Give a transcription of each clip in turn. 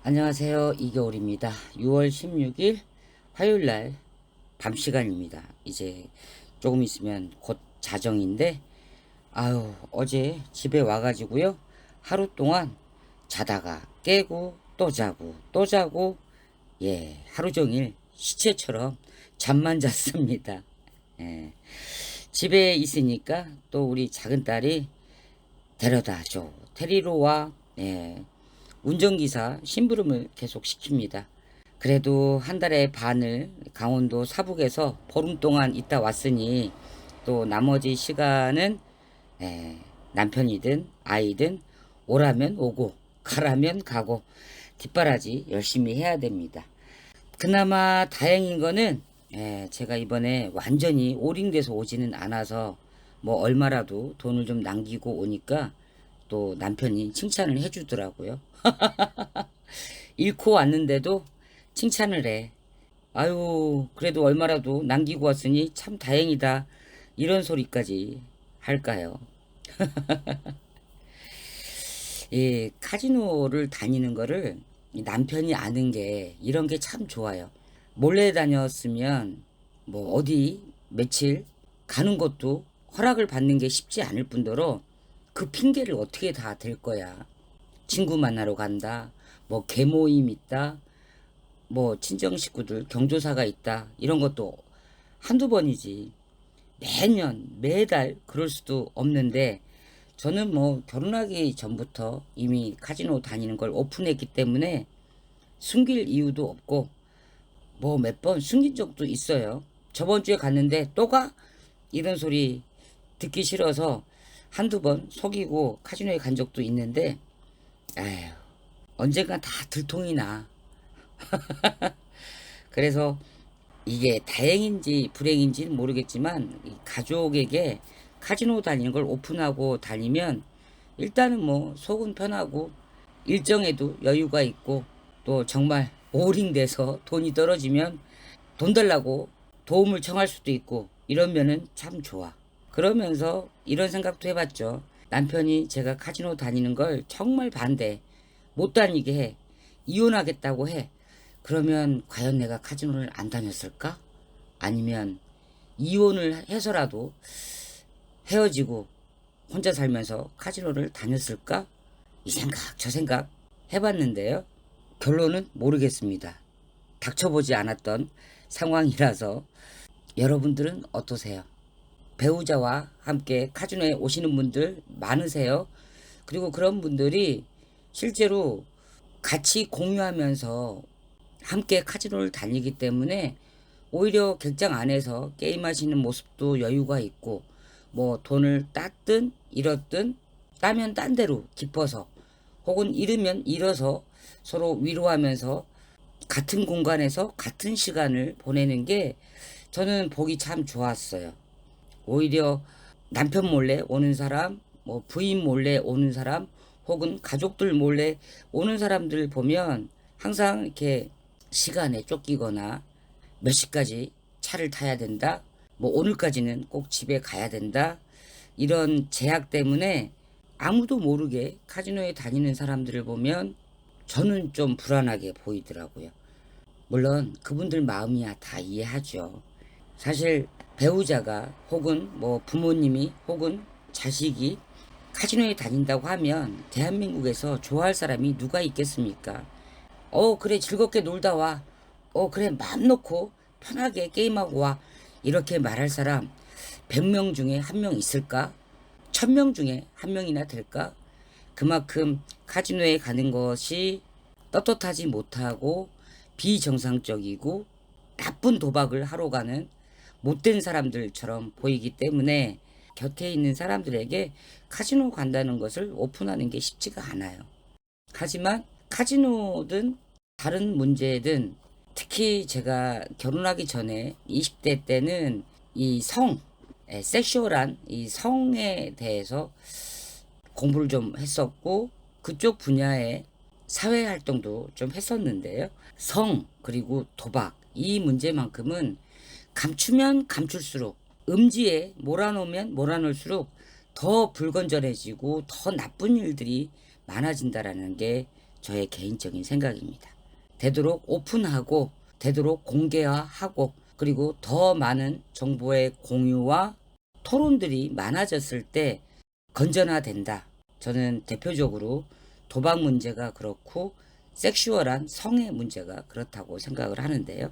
안녕하세요. 이겨울입니다. 6월 16일 화요일날 밤 시간입니다. 이제 조금 있으면 곧 자정인데, 어제 집에 와가지고요. 하루 동안 자다가 깨고 또 자고 또 자고, 하루 종일 시체처럼 잠만 잤습니다. 예, 집에 있으니까 또 우리 작은 딸이 데려다 줘, 데리러 와. 운전기사 심부름을 계속 시킵니다. 그래도 한 달의 반을 강원도 사북에서 보름 동안 있다 왔으니 또 나머지 시간은 남편이든 아이든 오라면 오고 가라면 가고 뒷바라지 열심히 해야 됩니다. 그나마 다행인 거는 제가 이번에 완전히 오링돼서 오지는 않아서 뭐 얼마라도 돈을 좀 남기고 오니까 또 남편이 칭찬을 해주더라고요. 잃고 왔는데도 칭찬을 해. 아유, 그래도 얼마라도 남기고 왔으니 참 다행이다. 이런 소리까지 할까요? 이 카지노를 다니는 거를 이 남편이 아는 게 이런 게 참 좋아요. 몰래 다녔으면 뭐 어디 며칠 가는 것도 허락을 받는 게 쉽지 않을 뿐더러 그 핑계를 어떻게 다 댈 거야. 친구 만나러 간다. 뭐 계모임 있다. 뭐 친정 식구들 경조사가 있다. 이런 것도 한두 번이지. 매년 매달 그럴 수도 없는데 저는 뭐 결혼하기 전부터 이미 카지노 다니는 걸 오픈했기 때문에 숨길 이유도 없고 뭐 몇 번 숨긴 적도 있어요. 저번 주에 갔는데 또 가? 이런 소리 듣기 싫어서 한두 번 속이고 카지노에 간 적도 있는데, 에휴, 언젠가 다 들통이 나. 그래서 이게 다행인지 불행인지는 모르겠지만 이 가족에게 카지노 다니는 걸 오픈하고 다니면 일단은 뭐 속은 편하고 일정에도 여유가 있고 또 정말 오링돼서 돈이 떨어지면 돈 달라고 도움을 청할 수도 있고 이러면은 참 좋아. 그러면서 이런 생각도 해봤죠. 남편이 제가 카지노 다니는 걸 정말 반대, 못 다니게 해. 이혼하겠다고 해. 그러면 과연 내가 카지노를 안 다녔을까? 아니면 이혼을 해서라도 헤어지고 혼자 살면서 카지노를 다녔을까? 이 생각, 저 생각 해봤는데요. 결론은 모르겠습니다. 닥쳐보지 않았던 상황이라서 여러분들은 어떠세요? 배우자와 함께 카지노에 오시는 분들 많으세요? 그리고 그런 분들이 실제로 같이 공유하면서 함께 카지노를 다니기 때문에 오히려 객장 안에서 게임하시는 모습도 여유가 있고 뭐 돈을 땄든 잃었든 따면 딴 데로 기뻐서 혹은 잃으면 잃어서 서로 위로하면서 같은 공간에서 같은 시간을 보내는 게 저는 보기 참 좋았어요. 오히려 남편 몰래 오는 사람, 뭐 부인 몰래 오는 사람, 혹은 가족들 몰래 오는 사람들 보면 항상 이렇게 시간에 쫓기거나 몇 시까지 차를 타야 된다, 뭐 오늘까지는 꼭 집에 가야 된다, 이런 제약 때문에 아무도 모르게 카지노에 다니는 사람들을 보면 저는 좀 불안하게 보이더라고요. 물론 그분들 마음이야 다 이해하죠. 사실 배우자가 혹은 뭐 부모님이 혹은 자식이 카지노에 다닌다고 하면 대한민국에서 좋아할 사람이 누가 있겠습니까? 그래 즐겁게 놀다 와. 그래 마음 놓고 편하게 게임하고 와. 이렇게 말할 사람 100명 중에 한 명 있을까? 1000명 중에 한 명이나 될까? 그만큼 카지노에 가는 것이 떳떳하지 못하고 비정상적이고 나쁜 도박을 하러 가는 못된 사람들처럼 보이기 때문에 곁에 있는 사람들에게 카지노 간다는 것을 오픈하는 게 쉽지가 않아요. 하지만 카지노든 다른 문제든 특히 제가 결혼하기 전에 20대 때는 이 섹슈얼한 이 성에 대해서 공부를 좀 했었고 그쪽 분야의 사회 활동도 좀 했었는데요. 그리고 도박 이 문제만큼은 감추면 감출수록 음지에 몰아놓으면 몰아놓을수록 더 불건전해지고 더 나쁜 일들이 많아진다라는 게 저의 개인적인 생각입니다. 되도록 오픈하고 되도록 공개화하고 그리고 더 많은 정보의 공유와 토론들이 많아졌을 때 건전화된다. 저는 대표적으로 도박 문제가 그렇고 섹슈얼한 성의 문제가 그렇다고 생각을 하는데요.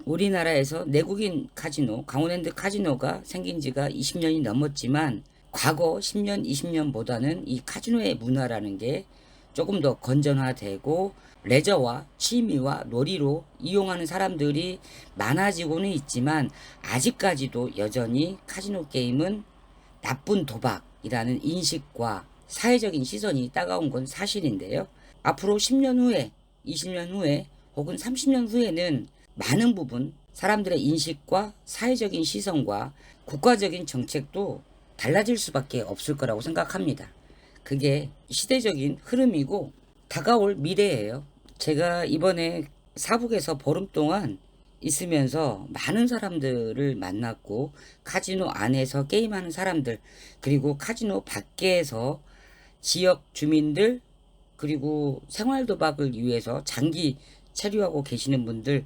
우리나라에서 내국인 카지노, 강원랜드 카지노가 생긴 지가 20년이 넘었지만 과거 10년, 20년보다는 이 카지노의 문화라는 게 조금 더 건전화되고 레저와 취미와 놀이로 이용하는 사람들이 많아지고는 있지만 아직까지도 여전히 카지노 게임은 나쁜 도박이라는 인식과 사회적인 시선이 따가운 건 사실인데요. 앞으로 10년 후에, 20년 후에 혹은 30년 후에는 많은 부분 사람들의 인식과 사회적인 시선과 국가적인 정책도 달라질 수밖에 없을 거라고 생각합니다. 그게 시대적인 흐름이고 다가올 미래예요. 제가 이번에 사북에서 보름 동안 있으면서 많은 사람들을 만났고 카지노 안에서 게임하는 사람들 그리고 카지노 밖에서 지역 주민들 그리고 생활도박을 위해서 장기 체류하고 계시는 분들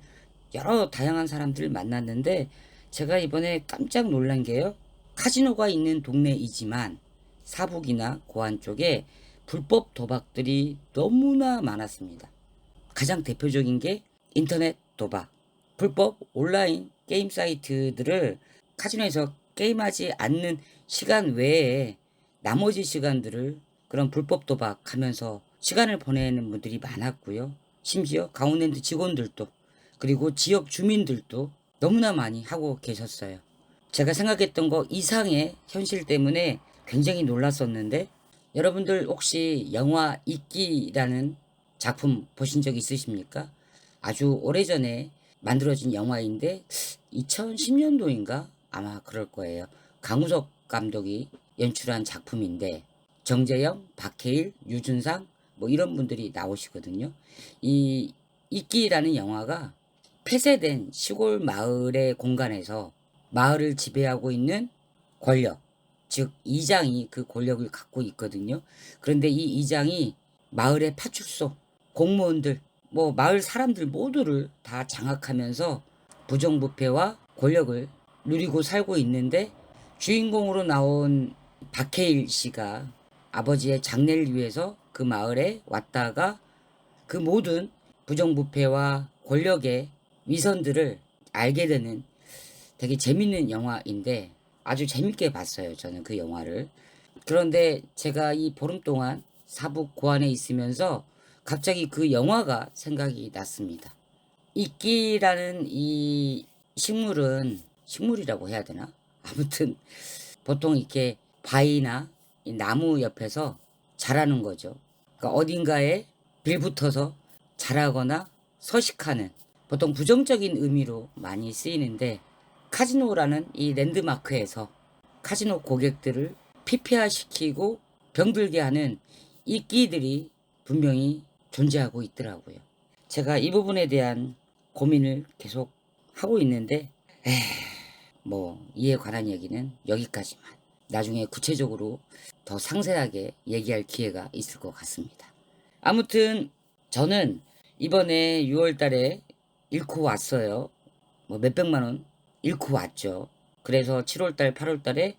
여러 다양한 사람들을 만났는데 제가 이번에 깜짝 놀란 게요. 카지노가 있는 동네이지만 사북이나 고안 쪽에 불법 도박들이 너무나 많았습니다. 가장 대표적인 게 인터넷 도박, 불법 온라인 게임 사이트들을 카지노에서 게임하지 않는 시간 외에 나머지 시간들을 그런 불법 도박하면서 시간을 보내는 분들이 많았고요. 심지어 강원랜드 직원들도 그리고 지역 주민들도 너무나 많이 하고 계셨어요. 제가 생각했던 거 이상의 현실 때문에 굉장히 놀랐었는데 여러분들 혹시 영화 이끼라는 작품 보신 적 있으십니까? 아주 오래전에 만들어진 영화인데 2010년도인가 아마 그럴 거예요. 강우석 감독이 연출한 작품인데 정재영, 박해일, 유준상 뭐 이런 분들이 나오시거든요. 이 이끼라는 영화가 폐쇄된 시골 마을의 공간에서 마을을 지배하고 있는 권력, 즉 이장이 그 권력을 갖고 있거든요. 그런데 이 이장이 마을의 파출소, 공무원들, 뭐 마을 사람들 모두를 다 장악하면서 부정부패와 권력을 누리고 살고 있는데 주인공으로 나온 박해일 씨가 아버지의 장례를 위해서 그 마을에 왔다가 그 모든 부정부패와 권력의 위선들을 알게 되는 되게 재밌는 영화인데 아주 재밌게 봤어요. 저는 그 영화를. 그런데 제가 이 보름 동안 사북 고안에 있으면서 갑자기 그 영화가 생각이 났습니다. 이끼라는 이 식물은 식물이라고 해야 되나? 아무튼 보통 이렇게 바위나 이 나무 옆에서 자라는 거죠. 그러니까 어딘가에 빌붙어서 자라거나 서식하는 보통 부정적인 의미로 많이 쓰이는데 카지노라는 이 랜드마크에서 카지노 고객들을 피폐화시키고 병들게 하는 이끼들이 분명히 존재하고 있더라고요. 제가 이 부분에 대한 고민을 계속 하고 있는데 뭐 이에 관한 얘기는 여기까지만. 나중에 구체적으로 더 상세하게 얘기할 기회가 있을 것 같습니다. 아무튼 저는 이번에 6월 달에 잃고 왔어요. 뭐 몇백만 원 잃고 왔죠. 그래서 7월 달, 8월 달에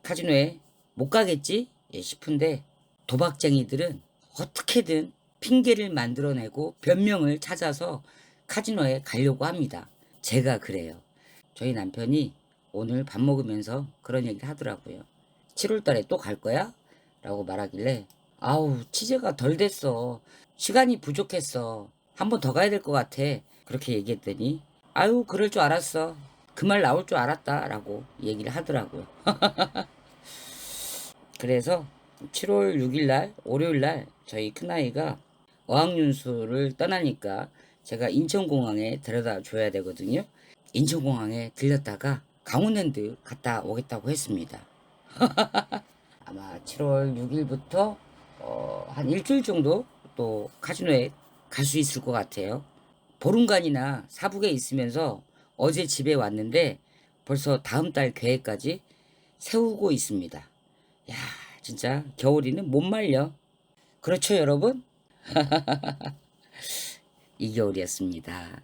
카지노에 못 가겠지 싶은데 도박쟁이들은 어떻게든 핑계를 만들어내고 변명을 찾아서 카지노에 가려고 합니다. 제가 그래요. 저희 남편이 오늘 밥 먹으면서 그런 얘기를 하더라고요. 7월 달에 또 갈 거야? 라고 말하길래 아우 취재가 덜 됐어. 시간이 부족했어. 한 번 더 가야 될 것 같아. 그렇게 얘기했더니 아유 그럴 줄 알았어. 그 말 나올 줄 알았다. 라고 얘기를 하더라고요. 그래서 7월 6일 날 월요일 날 저희 큰아이가 어학연수를 떠나니까 제가 인천공항에 데려다 줘야 되거든요. 인천공항에 들렸다가 강원랜드 갔다 오겠다고 했습니다. 아마 7월 6일부터 한 일주일 정도 또 카지노에 갈 수 있을 것 같아요. 보름간이나 사북에 있으면서 어제 집에 왔는데 벌써 다음 달 계획까지 세우고 있습니다. 야, 진짜 겨울이는 못 말려. 그렇죠, 여러분? 2개월이었습니다.